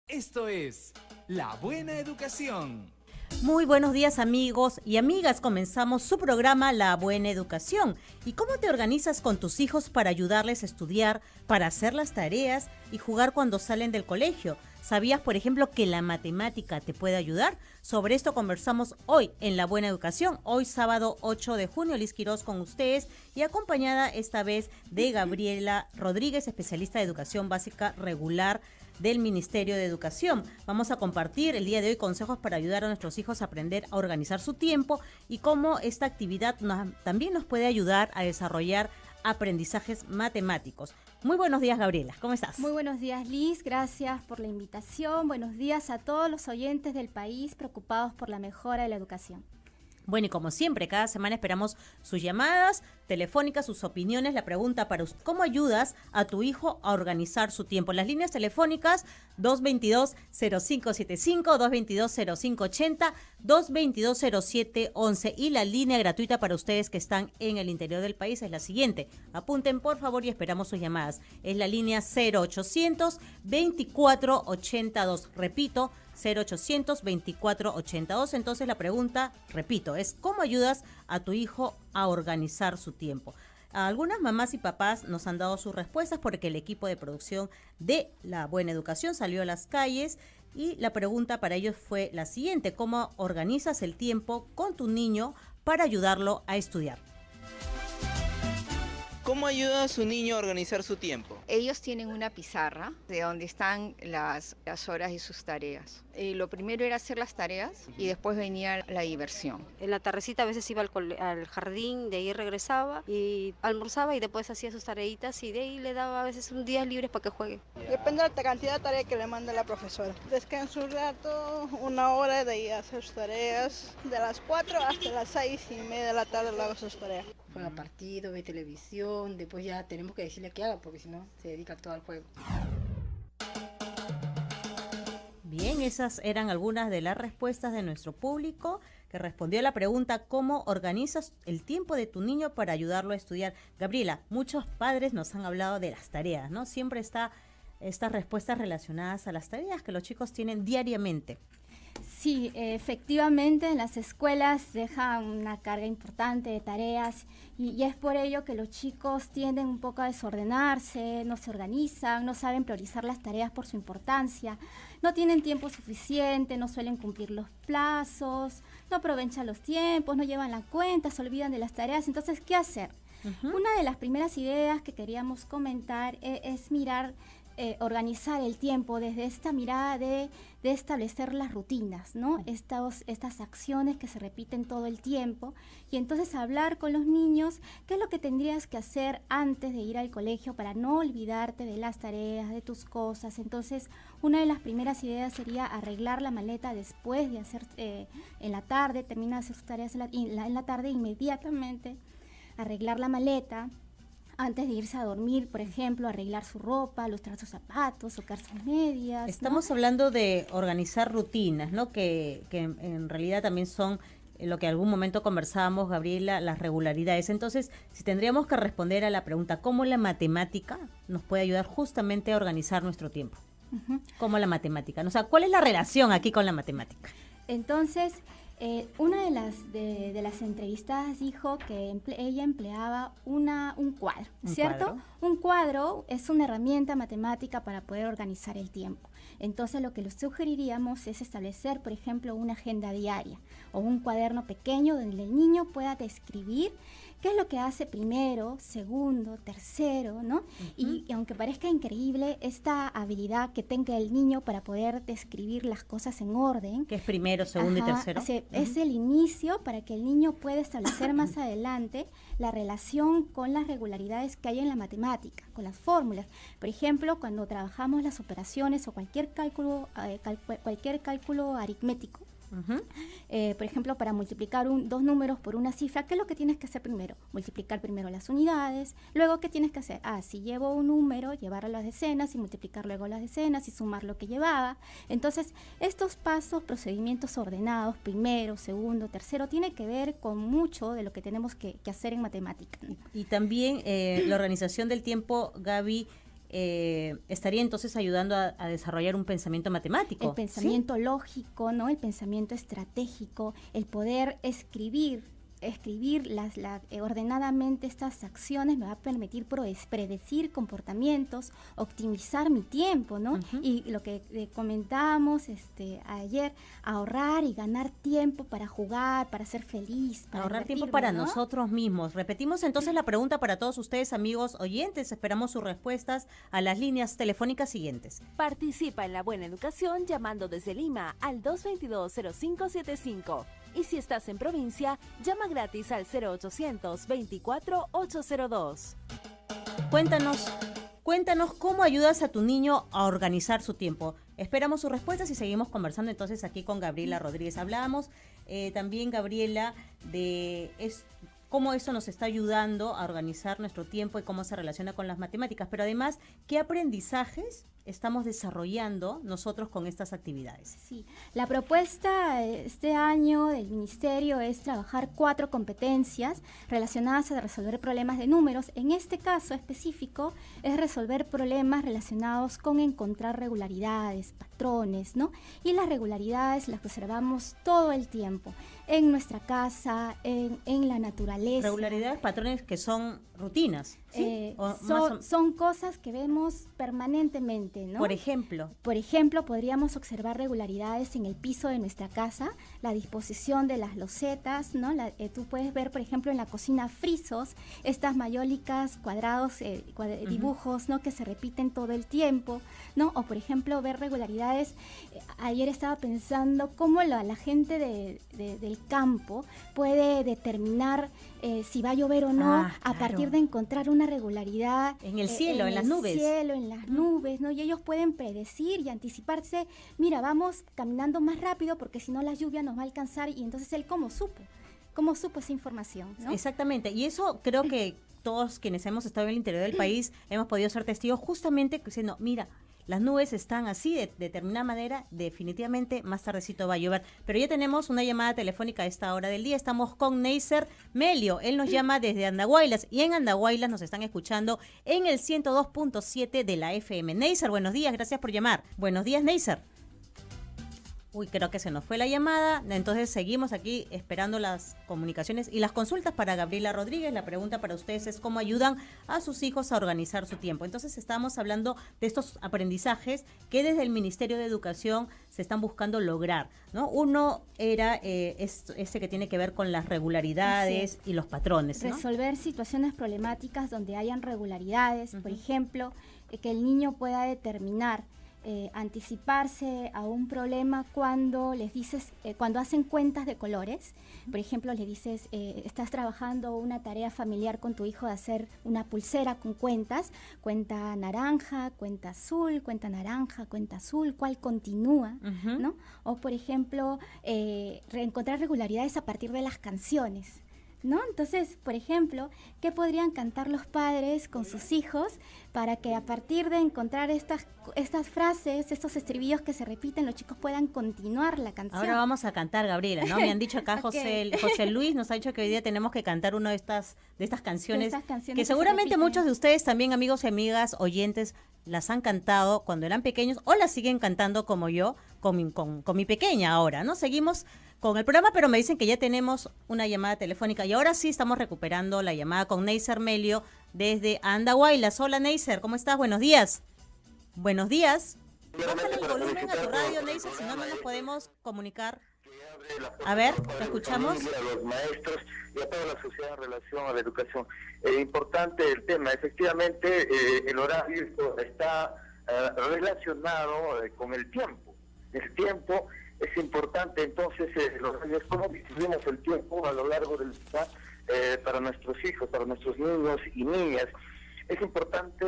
Esto es La Buena Educación. Muy buenos días amigos y amigas, comenzamos su programa La Buena Educación. ¿Y cómo te organizas con tus hijos para ayudarles a estudiar, para hacer las tareas y jugar cuando salen del colegio? ¿Sabías, por ejemplo, que la matemática te puede ayudar? Sobre esto conversamos hoy en La Buena Educación. Hoy sábado 8 de junio, Liz Quiroz con ustedes y acompañada esta vez de Gabriela Rodríguez, especialista de educación básica regular del Ministerio de Educación. Vamos a compartir el día de hoy consejos para ayudar a nuestros hijos a aprender a organizar su tiempo y cómo esta actividad también nos puede ayudar a desarrollar aprendizajes matemáticos. Muy buenos días, Gabriela. ¿Cómo estás? Muy buenos días, Liz. Gracias por la invitación. Buenos días a todos los oyentes del país preocupados por la mejora de la educación. Bueno, y como siempre, cada semana esperamos sus llamadas telefónicas, sus opiniones, la pregunta para usted: ¿cómo ayudas a tu hijo a organizar su tiempo? Las líneas telefónicas 222-0575, 222-0580, 222-0711 y la línea gratuita para ustedes que están en el interior del país es la siguiente. Apunten por favor y esperamos sus llamadas. Es la línea 0800 2482. Repito, 0800 2482. Entonces la pregunta, repito, es ¿cómo ayudas a tu hijo a organizar su tiempo? Algunas mamás y papás nos han dado sus respuestas porque el equipo de producción de La Buena Educación salió a las calles y la pregunta para ellos fue la siguiente: ¿cómo organizas el tiempo con tu niño para ayudarlo a estudiar? ¿Cómo ayuda a su niño a organizar su tiempo? Ellos tienen una pizarra de donde están las horas y sus tareas. Lo primero era hacer las tareas y después venía la diversión. En la tardecita a veces iba al jardín, de ahí regresaba y almorzaba y después hacía sus tareitas y de ahí le daba a veces un día libre para que juegue. Depende de la cantidad de tareas que le manda la profesora. Descanso un rato, una hora, de ahí hacer sus tareas. De las 4 hasta las 6:30 de la tarde le hago sus tareas. Juega partido, ve televisión, después ya tenemos que decirle qué haga porque si no se dedica todo al juego. Bien, esas eran algunas de las respuestas de nuestro público que respondió a la pregunta: ¿cómo organizas el tiempo de tu niño para ayudarlo a estudiar? Gabriela, muchos padres nos han hablado de las tareas, ¿no? Siempre está estas respuestas relacionadas a las tareas que los chicos tienen diariamente. Sí, efectivamente en las escuelas dejan una carga importante de tareas y es por ello que los chicos tienden un poco a desordenarse, no se organizan, no saben priorizar las tareas por su importancia, no tienen tiempo suficiente, no suelen cumplir los plazos, no aprovechan los tiempos, no llevan la cuenta, se olvidan de las tareas. Entonces, ¿qué hacer? Una de las primeras ideas que queríamos comentar es mirar, organizar el tiempo desde esta mirada de establecer las rutinas, ¿no? Estas acciones que se repiten todo el tiempo y entonces hablar con los niños qué es lo que tendrías que hacer antes de ir al colegio para no olvidarte de las tareas, de tus cosas. Entonces, una de las primeras ideas sería arreglar la maleta después de hacer, en la tarde, termina de hacer sus tareas en la tarde, inmediatamente arreglar la maleta. Antes de irse a dormir, por ejemplo, arreglar su ropa, lustrar sus zapatos, tocar sus medias. Estamos hablando de organizar rutinas, ¿no? Que en realidad también son lo que en algún momento conversábamos, Gabriela, las regularidades. Entonces, si tendríamos que responder a la pregunta, ¿cómo la matemática nos puede ayudar justamente a organizar nuestro tiempo? ¿Cómo la matemática? O sea, ¿cuál es la relación aquí con la matemática? Entonces, una de las entrevistadas dijo que ella empleaba un cuadro, ¿cierto? Un cuadro es una herramienta matemática para poder organizar el tiempo. Entonces, lo que les sugeriríamos es establecer, por ejemplo, una agenda diaria o un cuaderno pequeño donde el niño pueda describir qué es lo que hace primero, segundo, tercero, ¿no? Y aunque parezca increíble, esta habilidad que tenga el niño para poder describir las cosas en orden. ¿Qué es primero, segundo y tercero? Es el inicio para que el niño pueda establecer más adelante la relación con las regularidades que hay en la matemática, con las fórmulas. Por ejemplo, cuando trabajamos las operaciones o cualquier cálculo aritmético, por ejemplo, para multiplicar dos números por una cifra, ¿qué es lo que tienes que hacer primero? Multiplicar primero las unidades. Luego, ¿qué tienes que hacer? Si llevo un número, llevar a las decenas y multiplicar luego las decenas y sumar lo que llevaba. Entonces, estos pasos, procedimientos ordenados, primero, segundo, tercero, tiene que ver con mucho de lo que tenemos que hacer en matemática. Y también la organización del tiempo, Gaby, estaría entonces ayudando a desarrollar un pensamiento matemático. El pensamiento lógico, ¿no? El pensamiento estratégico, el poder escribir ordenadamente estas acciones me va a permitir predecir comportamientos, optimizar mi tiempo, ¿no? Y lo que comentábamos ayer, ahorrar y ganar tiempo para jugar, para ser feliz, para ahorrar tiempo para ¿no? nosotros mismos. Repetimos entonces la pregunta para todos ustedes, amigos oyentes. Esperamos sus respuestas a las líneas telefónicas siguientes. Participa en La Buena Educación llamando desde Lima al 222-0575. Y si estás en provincia, llama gratis al 0800 24 802. Cuéntanos cómo ayudas a tu niño a organizar su tiempo. Esperamos sus respuestas y seguimos conversando entonces aquí con Gabriela Rodríguez. Hablábamos también, Gabriela, de cómo eso nos está ayudando a organizar nuestro tiempo y cómo se relaciona con las matemáticas, pero además, ¿qué aprendizajes estamos desarrollando nosotros con estas actividades? Sí, la propuesta este año del Ministerio es trabajar 4 competencias relacionadas a resolver problemas de números. En este caso específico es resolver problemas relacionados con encontrar regularidades, patrones, ¿no? Y las regularidades las observamos todo el tiempo, en nuestra casa, en la naturaleza. Regularidades, patrones que son rutinas, ¿sí? Son cosas que vemos permanentemente, ¿no? Por ejemplo, podríamos observar regularidades en el piso de nuestra casa, la disposición de las losetas, ¿no? Tú puedes ver, por ejemplo, en la cocina frisos, estas mayólicas, cuadrados, dibujos, ¿no? Que se repiten todo el tiempo, ¿no? O, por ejemplo, ver regularidades. Ayer estaba pensando cómo la gente del campo puede determinar si va a llover o no, a partir de encontrar una regularidad en el cielo, en las nubes. En las nubes, ¿no? Y ellos pueden predecir y anticiparse, mira, vamos caminando más rápido porque si no la lluvia nos va a alcanzar. Y entonces él cómo supo esa información, ¿no? Exactamente, y eso creo que todos quienes hemos estado en el interior del país hemos podido ser testigos justamente diciendo, mira, las nubes están así de determinada manera, definitivamente más tardecito va a llover. Pero ya tenemos una llamada telefónica a esta hora del día. Estamos con Neisser Melio. Él nos llama desde Andahuaylas y en Andahuaylas nos están escuchando en el 102.7 de la FM. Neisser, buenos días, gracias por llamar. Buenos días, Neisser. Uy, creo que se nos fue la llamada, entonces seguimos aquí esperando las comunicaciones y las consultas para Gabriela Rodríguez. La pregunta para ustedes es cómo ayudan a sus hijos a organizar su tiempo. Entonces estamos hablando de estos aprendizajes que desde el Ministerio de Educación se están buscando lograr, ¿no? Uno era este que tiene que ver con las regularidades y los patrones, ¿no? Resolver situaciones problemáticas donde hayan regularidades, por ejemplo, que el niño pueda determinar anticiparse a un problema cuando les dices, cuando hacen cuentas de colores. Por ejemplo, le dices, estás trabajando una tarea familiar con tu hijo de hacer una pulsera con cuentas, cuenta naranja, cuenta azul, cuenta naranja, cuenta azul, ¿cuál continúa? ¿No? O, por ejemplo, reencontrar regularidades a partir de las canciones, ¿no? Entonces, por ejemplo, ¿qué podrían cantar los padres con sus hijos para que a partir de encontrar estas frases, estos estribillos que se repiten, los chicos puedan continuar la canción? Ahora vamos a cantar, Gabriela, ¿no? Me han dicho acá, José Luis nos ha dicho que hoy día tenemos que cantar una de estas canciones que seguramente muchos de ustedes también, amigos y amigas, oyentes, las han cantado cuando eran pequeños o las siguen cantando como yo, con mi pequeña ahora, ¿no? Seguimos con el programa, pero me dicen que ya tenemos una llámada telefónica y ahora sí estamos recuperando la llamada con Neisser Melio desde Andahuaylas. Hola, Neisser, ¿cómo estás? Buenos días. Buenos días. Bájale el volumen a tu radio, Neisser, si no nos podemos comunicar. A ver, ¿te escuchamos? A los maestros y a toda la sociedad en relación a la educación. Importante el tema, efectivamente el horario está relacionado con el tiempo. El tiempo es importante, entonces, los horarios, cómo distribuimos el tiempo a lo largo del día para nuestros hijos, para nuestros niños y niñas. Es importante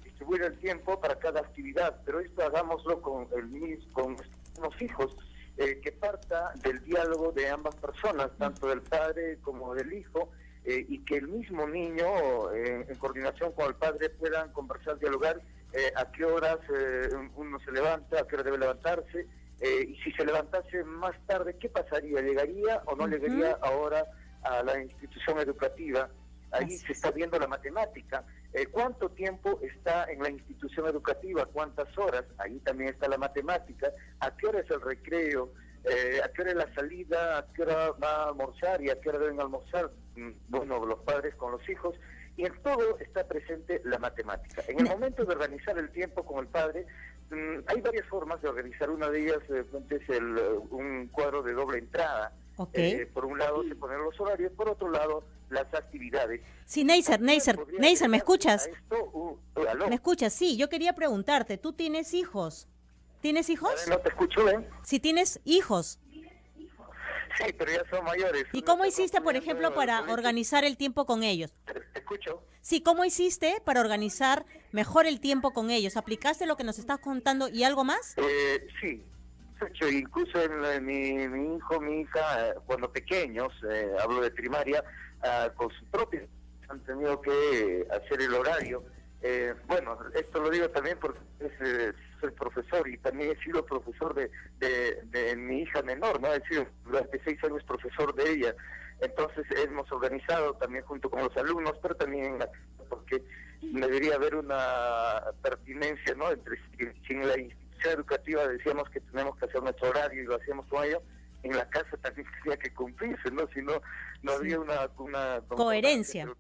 distribuir el tiempo para cada actividad, pero esto hagámoslo con nuestros hijos, que parta del diálogo de ambas personas, tanto del padre como del hijo, y que el mismo niño, en coordinación con el padre, puedan conversar, dialogar a qué horas uno se levanta, a qué hora debe levantarse, y si se levantase más tarde, ¿qué pasaría? ¿Llegaría o no llegaría ahora a la institución educativa? Ahí se está viendo la matemática. ¿Cuánto tiempo está en la institución educativa? ¿Cuántas horas? Ahí también está la matemática. ¿A qué hora es el recreo? ¿A qué hora es la salida? ¿A qué hora va a almorzar? ¿Y a qué hora deben almorzar? Bueno, los padres con los hijos. Y en todo está presente la matemática. En el momento de organizar el tiempo con el padre, hay varias formas de organizar. Una de ellas es un cuadro de doble entrada. Okay. Por un lado se ponen los horarios, por otro lado las actividades. Sí, Neisser, ¿me escuchas? ¿Aló? ¿Me escuchas? Sí, yo quería preguntarte, ¿tú tienes hijos? ¿Tienes hijos? No te escucho bien. Si tienes hijos. Sí, pero ya son mayores. ¿Y cómo hiciste, por ejemplo, para organizar el tiempo con ellos? Te escucho. Sí, ¿cómo hiciste para organizar mejor el tiempo con ellos? ¿Aplicaste lo que nos estás contando y algo más? Sí. Hecho, incluso mi hijo, mi hija, cuando pequeños, hablo de primaria, con sus propios han tenido que hacer el horario. Bueno, esto lo digo también porque soy profesor y también he sido profesor de mi hija menor, ¿no? He sido durante 6 años profesor de ella. Entonces hemos organizado también junto con los alumnos, pero también porque debería haber una pertinencia, ¿no? Entre si en la institución educativa decíamos que tenemos que hacer nuestro horario y lo hacíamos con ellos, en la casa también tenía que cumplirse, ¿no? Si no había una coherencia.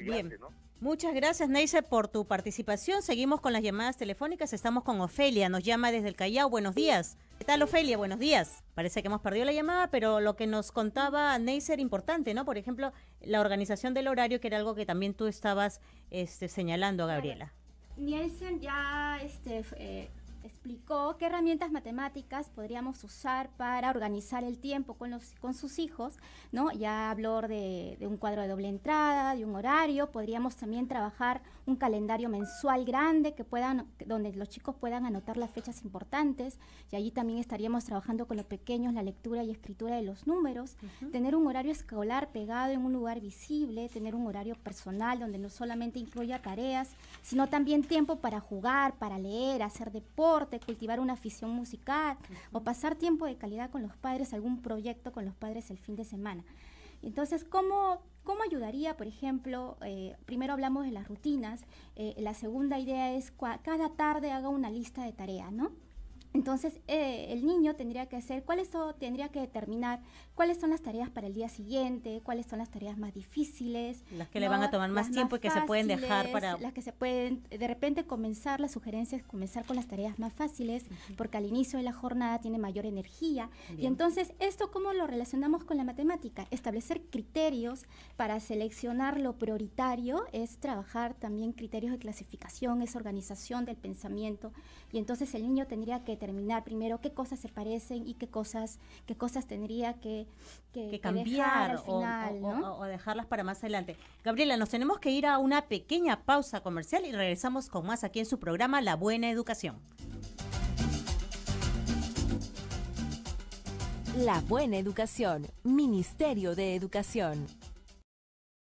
Bien. ¿No? Muchas gracias, Neisser, por tu participación. Seguimos con las llamadas telefónicas. Estamos con Ofelia, nos llama desde el Callao. Buenos días. ¿Qué tal, Ofelia? Buenos días. Parece que hemos perdido la llamada, pero lo que nos contaba Neisser, importante, ¿no? Por ejemplo, la organización del horario, que era algo que también tú estabas señalando, Gabriela. Nielsen ya explicó qué herramientas matemáticas podríamos usar para organizar el tiempo con sus hijos, ¿no? Ya habló de un cuadro de doble entrada, de un horario. Podríamos también trabajar un calendario mensual grande donde los chicos puedan anotar las fechas importantes, y allí también estaríamos trabajando con los pequeños la lectura y escritura de los números. Tener un horario escolar pegado en un lugar visible, tener un horario personal donde no solamente incluya tareas, sino también tiempo para jugar, para leer, hacer deporte, cultivar una afición musical o pasar tiempo de calidad con los padres, algún proyecto con los padres el fin de semana. Entonces, ¿cómo ayudaría, por ejemplo? Primero hablamos de las rutinas. La segunda idea es cada tarde haga una lista de tareas, ¿no? Entonces, el niño tendría que determinar cuáles son las tareas para el día siguiente, cuáles son las tareas más difíciles. Las que le van a tomar más tiempo y que se pueden dejar para... Las que se pueden, de repente, la sugerencia es comenzar con las tareas más fáciles, porque al inicio de la jornada tiene mayor energía. Bien. Y entonces, ¿esto cómo lo relacionamos con la matemática? Establecer criterios para seleccionar lo prioritario, es trabajar también criterios de clasificación, es organización del pensamiento, y entonces el niño tendría que determinar primero qué cosas se parecen y qué cosas tendría que cambiar al final, ¿no? o dejarlas para más adelante. Gabriela, nos tenemos que ir a una pequeña pausa comercial y regresamos con más aquí en su programa La Buena Educación. La Buena Educación, Ministerio de Educación.